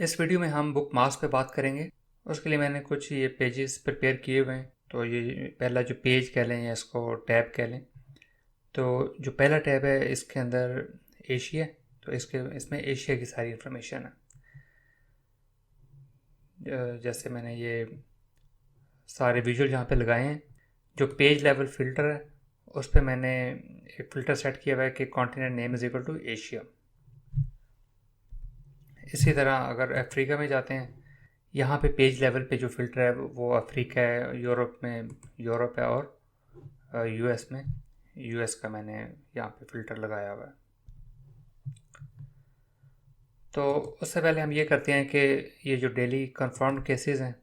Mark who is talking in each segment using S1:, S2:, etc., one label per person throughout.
S1: इस वीडियो में हम बुक मार्क्स पे बात करेंगे। उसके लिए मैंने कुछ ये पेजेस प्रिपेयर किए हुए हैं। तो ये पहला जो पेज कह लें या इसको टैब कह लें, तो जो पहला टैब है इसके अंदर एशिया, तो इसमें एशिया की सारी इन्फॉर्मेशन है। जैसे मैंने ये सारे विजुअल यहाँ पे लगाए हैं। जो पेज लेवल फ़िल्टर है उस पर मैंने एक फ़िल्टर सेट किया हुआ है कि continent name is equal to Asia. इसी तरह अगर अफ्रीका में जाते हैं, यहाँ पे पेज लेवल पे जो फ़िल्टर है वो अफ्रीका है, यूरोप में यूरोप है, और यूएस में यूएस का मैंने यहाँ पे फ़िल्टर लगाया हुआ है। तो उससे पहले हम ये करते हैं कि ये जो डेली कंफर्म्ड केसेस हैं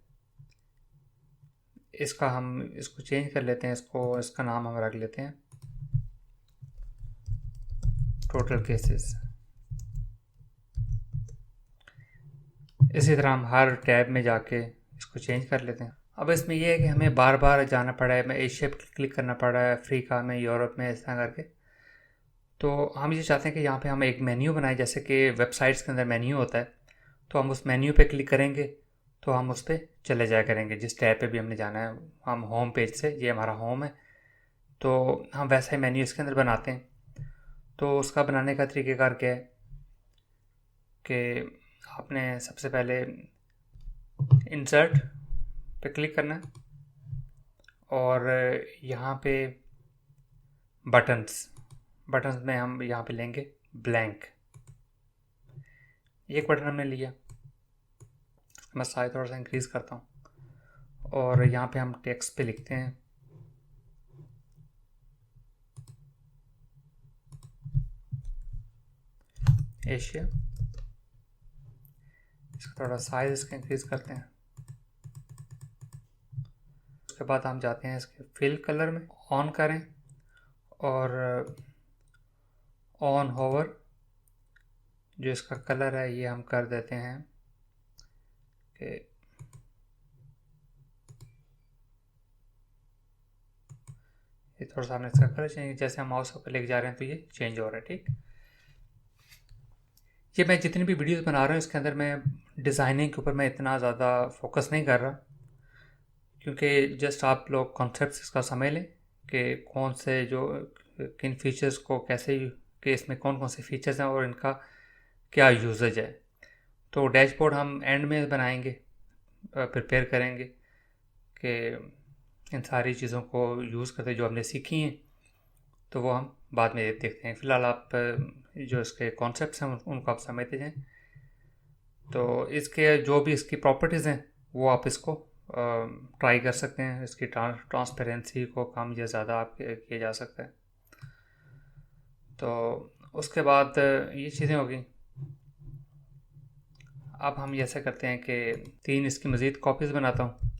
S1: इसको चेंज कर लेते हैं। इसका नाम हम रख लेते हैं टोटल केसेस। इसी तरह हम हर टैब में जाके इसको चेंज कर लेते हैं। अब इसमें यह है कि हमें बार बार जाना पड़ा है, मैं एशिया पर क्लिक करना पड़ा है, अफ्रीका में, यूरोप में, इस तरह करके। तो हम ये चाहते हैं कि यहाँ पे हम एक मेन्यू बनाएं, जैसे कि वेबसाइट्स के अंदर मेन्यू होता है। तो हम उस मेन्यू पे क्लिक करेंगे तो हम उस पर चले जाया करेंगे जिस टैब पे भी हमने जाना है। हम होम पेज से, ये हमारा होम है, तो हम वैसा ही मेन्यू इसके अंदर बनाते हैं। तो उसका बनाने का तरीक़ेकार क्या है कि आपने सबसे पहले इंसर्ट पे क्लिक करना है और यहाँ पे बटन्स में हम यहाँ पे लेंगे ब्लैंक। एक बटन हमने लिया, मैं साइज थोड़ा सा इंक्रीज़ करता हूँ और यहाँ पे हम टेक्स्ट पे लिखते हैं एशिया। इसका थोड़ा साइज इसका इंक्रीज़ करते हैं। उसके बाद हम जाते हैं इसके फिल कलर में, ऑन करें और ऑन होवर जो इसका कलर है ये हम कर देते हैं कि ये थोड़ा सा हमने इसका कलर चेंज, जैसे हम माउस पर लेके जा रहे हैं तो ये चेंज हो रहा है। ठीक, ये मैं जितनी भी वीडियोस बना रहा हूँ इसके अंदर मैं डिज़ाइनिंग के ऊपर मैं इतना ज़्यादा फोकस नहीं कर रहा, क्योंकि जस्ट आप लोग कॉन्सेप्ट्स इसका समझ लें कि कौन से जो किन फीचर्स को कैसे, कि इसमें कौन कौन से फीचर्स हैं और इनका क्या यूजेज है। तो डैशबोर्ड हम एंड में बनाएंगे, प्रिपेयर करेंगे कि इन सारी चीज़ों को यूज़ करते जो हमने सीखी हैं, तो वो हम बाद में देखते हैं। फ़िलहाल आप जो इसके कॉन्सेप्ट्स हैं उनको आप समझते जाएं। तो इसके जो भी इसकी प्रॉपर्टीज़ हैं वो आप इसको ट्राई कर सकते हैं। इसकी ट्रांसपेरेंसी को कम या ज़्यादा आप किया जा सकता है। तो उसके बाद ये चीज़ें होगी। अब हम ऐसा करते हैं कि 3 इसकी मज़ीद कॉपीज़ बनाता हूँ।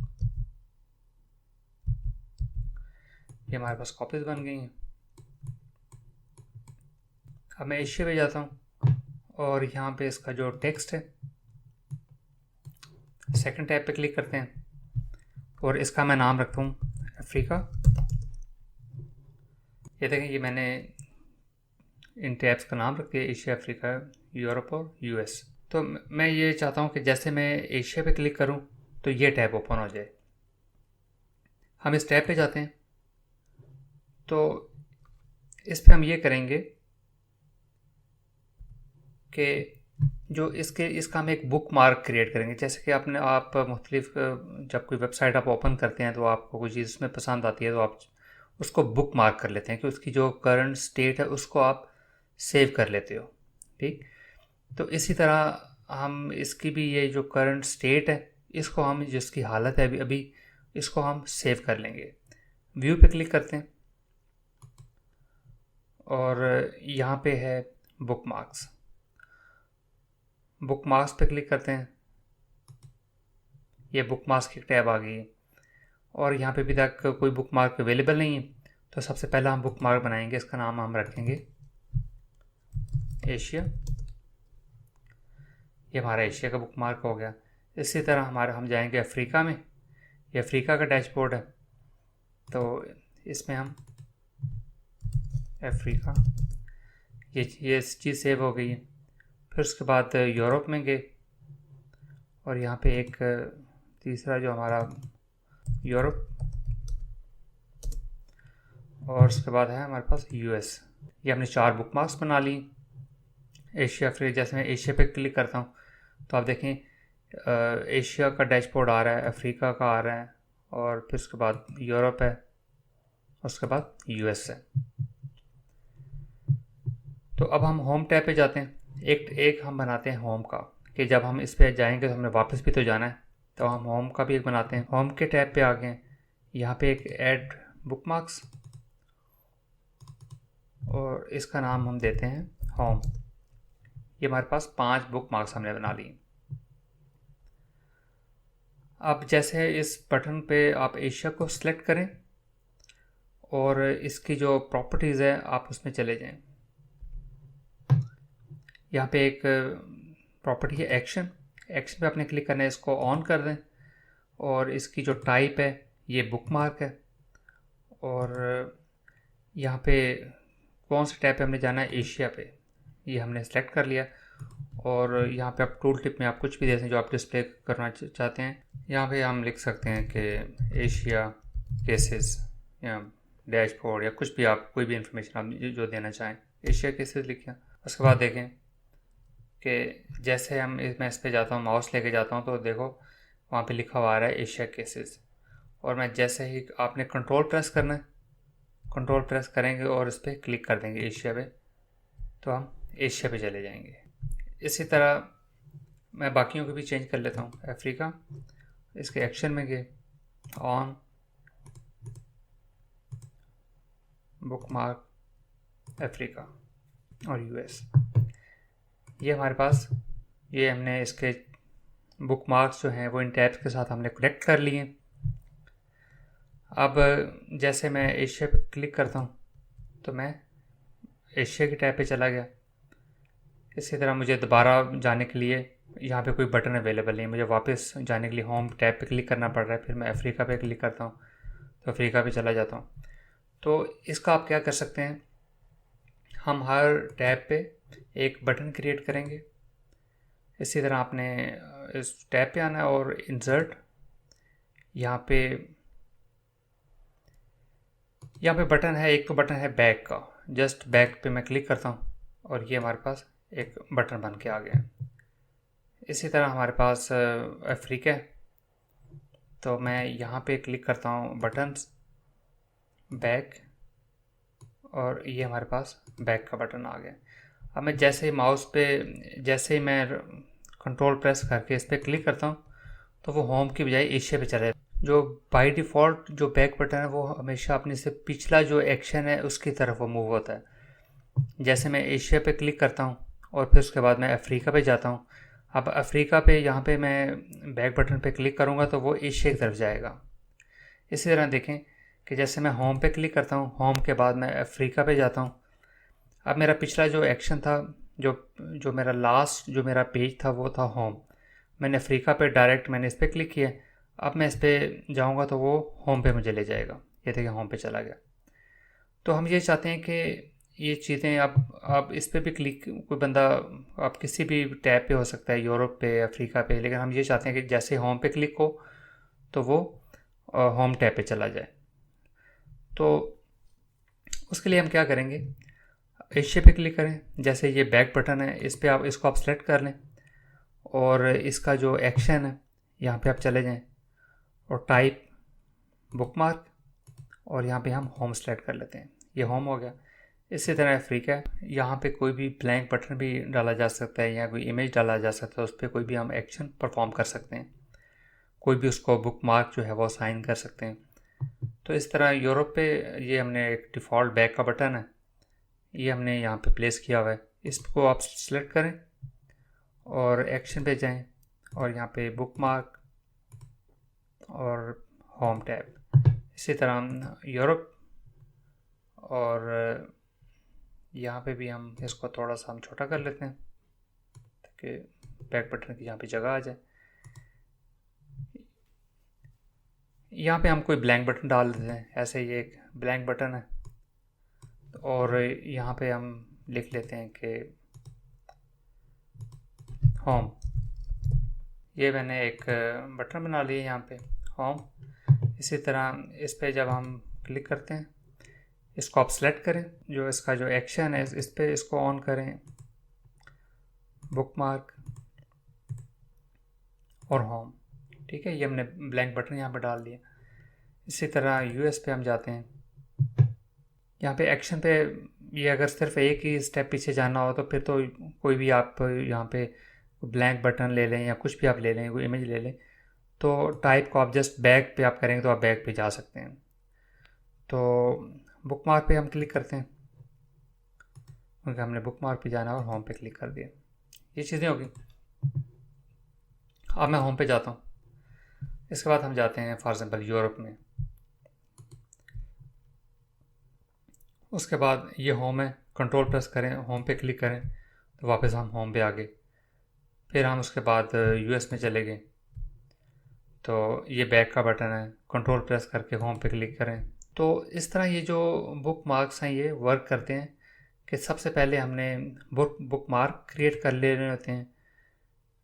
S1: ये हमारे पास कॉपीज़ बन गई हैं। अब मैं एशिया पे जाता हूँ और यहाँ पे इसका जो टेक्स्ट है सेकंड टैब पे क्लिक करते हैं और इसका मैं नाम रखता हूँ अफ्रीका। ये देखें, ये मैंने इन टैब्स का नाम रख दिया, एशिया, अफ्रीका, यूरोप और यूएस। तो मैं ये चाहता हूँ कि जैसे मैं एशिया पे क्लिक करूँ तो ये टैब ओपन हो जाए। हम इस टैब पे जाते हैं तो इस पे हम ये करेंगे कि जो इसका हम एक बुक मार्क क्रिएट करेंगे। जैसे कि आप मुख्तलिफ जब कोई वेबसाइट आप ओपन करते हैं तो आपको कोई चीज़ उसमें पसंद आती है तो आप उसको बुक मार्क कर लेते हैं कि उसकी जो करंट स्टेट है उसको आप सेव कर लेते हो। ठीक, तो इसी तरह हम इसकी भी ये जो करंट स्टेट है इसको हम, जिसकी हालत है अभी अभी, इसको हम सेव कर लेंगे। व्यू पे क्लिक करते हैं और यहाँ पे है बुक मार्क्स पे क्लिक करते हैं। ये बुक मार्क्स की टैब आ गई है और यहाँ पे अभी तक कोई बुक मार्क अवेलेबल नहीं है। तो सबसे पहला हम बुक मार्क बनाएंगे, इसका नाम हम रखेंगे एशिया। ये हमारा एशिया का बुक मार्क हो गया। इसी तरह हम जाएंगे अफ्रीका में। ये अफ्रीका का डैशबोर्ड है, तो इसमें हम अफ्रीका, ये चीज़ सेव हो गई है। फिर उसके बाद यूरोप में गए और यहाँ पे एक तीसरा जो हमारा यूरोप, और उसके बाद है हमारे पास यूएस। ये हमने 4 बुक मार्क्स बना ली। एशिया, फिर जैसे मैं एशिया पे क्लिक करता हूँ तो आप देखें एशिया का डैशबोर्ड आ रहा है, अफ्रीका का आ रहा है, और फिर उसके बाद यूरोप है, उसके बाद यूएस है। तो अब हम होम टैब पे जाते हैं। एक एक हम बनाते हैं होम का, कि जब हम इस पे जाएंगे तो हमें वापस भी तो जाना है, तो हम होम का भी एक बनाते हैं। होम के टैब पे आ गए, यहाँ पे एक ऐड बुक मार्क्स, और इसका नाम हम देते हैं होम। ये हमारे पास 5 बुक मार्क्स हमने बना ली। अब जैसे इस बटन पे आप एशिया को सिलेक्ट करें और इसकी जो प्रॉपर्टीज़ है आप उसमें चले जाएं। यहाँ पे एक प्रॉपर्टी है एक्शन। एक्शन पे आपने क्लिक करना है, इसको ऑन कर दें, और इसकी जो टाइप है ये बुक मार्क है, और यहाँ पे कौन से टैब पे हमने जाना है, एशिया पे, ये हमने सेलेक्ट कर लिया। और यहाँ पे आप टूल टिप में आप कुछ भी दे सकते हैं जो आप डिस्प्ले करना चाहते हैं। यहाँ पे हम लिख सकते हैं कि एशिया केसेस या डैशबोर्ड, या कुछ भी आप कोई भी इंफॉर्मेशन आप जो देना चाहें, एशिया केसेस लिखें। उसके बाद देखें कि जैसे मैं इस पे जाता हूँ, माउस लेके जाता हूँ, तो देखो वहाँ पे लिखा हुआ आ रहा है एशिया केसेस। और मैं जैसे ही आपने कंट्रोल प्रेस करना है, कंट्रोल प्रेस करेंगे और इस पर क्लिक कर देंगे एशिया पे, तो हम एशिया पे चले जाएंगे। इसी तरह मैं बाकियों को भी चेंज कर लेता हूँ। अफ्रीका, इसके एक्शन में गए, ऑन, बुक मार्क अफ्रीका और यूएस। ये हमारे पास, ये हमने इसके बुक मार्क्स जो हैं वो इन टैब्स के साथ हमने कनेक्ट कर लिए। अब जैसे मैं एशिया पे क्लिक करता हूँ तो मैं एशिया के टैब पे चला गया। इसी तरह मुझे दोबारा जाने के लिए यहाँ पे कोई बटन अवेलेबल नहीं है, मुझे वापस जाने के लिए होम टैब पे क्लिक करना पड़ रहा है। फिर मैं अफ्रीका पे क्लिक करता हूँ तो अफ्रीका पे चला जाता हूँ। तो इसका आप क्या कर सकते हैं, हम हर टैब पे एक बटन क्रिएट करेंगे। इसी तरह आपने इस टैब पे आना है और इंसर्ट, यहाँ पे बटन है, एक तो बटन है बैक का, जस्ट बैक पे मैं क्लिक करता हूँ और ये हमारे पास एक बटन बन के आ गया। इसी तरह हमारे पास अफ्रीका है, तो मैं यहाँ पे क्लिक करता हूँ बटन्स, बैक, और ये हमारे पास बैक का बटन आ गया। अब मैं जैसे ही माउस पे, जैसे ही मैं कंट्रोल प्रेस करके इस पर क्लिक करता हूँ तो वो होम की बजाय एशिया पे चले। जो बाय डिफ़ॉल्ट जो बैक बटन है वो हमेशा अपने से पिछला जो एक्शन है उसकी तरफ वो मूव होता है। जैसे मैं एशिया पे क्लिक करता हूँ और फिर उसके बाद मैं अफ्रीका पे जाता हूँ, अब अफ्रीका पे यहाँ पे मैं बैक बटन पे क्लिक करूँगा तो वो एशिया की तरफ जाएगा। इसी तरह देखें कि जैसे मैं होम पे क्लिक करता हूँ, होम के बाद मैं अफ्रीका पे जाता हूँ, अब मेरा पिछला जो एक्शन था, जो जो मेरा लास्ट जो मेरा पेज था वो था होम। मैंने अफ्रीका पे डायरेक्ट मैंने इस पर क्लिक किया, अब मैं इस पर जाऊँगा तो वो होम पे मुझे ले जाएगा। ये देखिए होम पे चला गया। तो हम ये चाहते हैं कि ये चीज़ें आप इस पर भी क्लिक, कोई बंदा आप किसी भी टैब पे हो सकता है, यूरोप पे, अफ्रीका पे, लेकिन हम ये चाहते हैं कि जैसे होम पे क्लिक हो तो वो होम टैब पे चला जाए। तो उसके लिए हम क्या करेंगे, एशिया पे क्लिक करें, जैसे ये बैक बटन है इस पर आप इसको आप सेलेक्ट कर लें, और इसका जो एक्शन है यहाँ पे आप चले जाएं और टाइप बुक मार्क, और यहाँ पे हम होम सेलेक्ट कर लेते हैं, ये होम हो गया। इसी तरह अफ्रीका है, यहाँ पे कोई भी ब्लैंक बटन भी डाला जा सकता है या कोई इमेज डाला जा सकता है, उस पर कोई भी हम एक्शन परफॉर्म कर सकते हैं, कोई भी उसको बुक मार्क जो है वो साइन कर सकते हैं। तो इस तरह यूरोप पे ये हमने एक डिफ़ॉल्ट बैक का बटन है, ये हमने यहाँ पे प्लेस किया हुआ है, इसको आप सेलेक्ट करें और एक्शन पे जाएं और यहाँ पे बुक मार्क और होम टैब। इसी तरह यूरोप, और यहाँ पे भी हम इसको थोड़ा सा हम छोटा कर लेते हैं ताकि बैक बटन की यहाँ पे जगह आ जाए। यहाँ पे हम कोई ब्लैंक बटन डाल देते हैं, ऐसे ये एक ब्लैंक बटन है, और यहाँ पे हम लिख लेते हैं कि होम, ये मैंने एक बटन बना लिया यहाँ पे होम। इसी तरह इस पे जब हम क्लिक करते हैं, इसको आप सेलेक्ट करें, जो इसका जो एक्शन है इस पे इसको ऑन करें, बुकमार्क और होम। ठीक है, ये हमने ब्लैंक बटन यहाँ पे डाल दिया। इसी तरह यूएस पे हम जाते हैं, यहाँ पे एक्शन पे ये अगर सिर्फ एक ही स्टेप पीछे जाना हो तो फिर तो कोई भी आप यहाँ पे ब्लैंक बटन ले लें या कुछ भी आप ले लें, कोई इमेज ले लें, तो टाइप को आप जस्ट बैक पे आप करेंगे तो आप बैक पे जा सकते हैं। तो बुकमार्क पे हम क्लिक करते हैं, क्योंकि हमने बुकमार्क पे जाना और होम पे क्लिक कर दिया। ये चीज़ें होगी। अब मैं होम पे जाता हूँ। इसके बाद हम जाते हैं फॉर एग्जांपल यूरोप में। उसके बाद ये होम है, कंट्रोल प्रेस करें, होम पे क्लिक करें तो वापस हम होम पे आ गए। फिर हम उसके बाद यूएस में चले गए, तो ये बैक का बटन है, कंट्रोल प्रेस करके होम पे क्लिक करें। तो इस तरह ये जो बुक मार्क्स हैं ये वर्क करते हैं कि सबसे पहले हमने बुक मार्क क्रिएट कर लेने होते हैं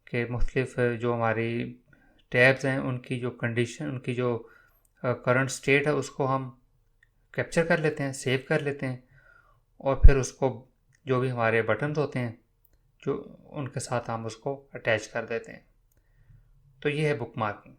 S1: कि मुख्तलिफ जो हमारी टैब्स हैं उनकी जो कंडीशन, उनकी जो करंट स्टेट है उसको हम कैप्चर कर लेते हैं, सेव कर लेते हैं, और फिर उसको जो भी हमारे बटन्स होते हैं जो उनके साथ हम उसको अटैच कर देते हैं। तो ये है बुक मार्किंग।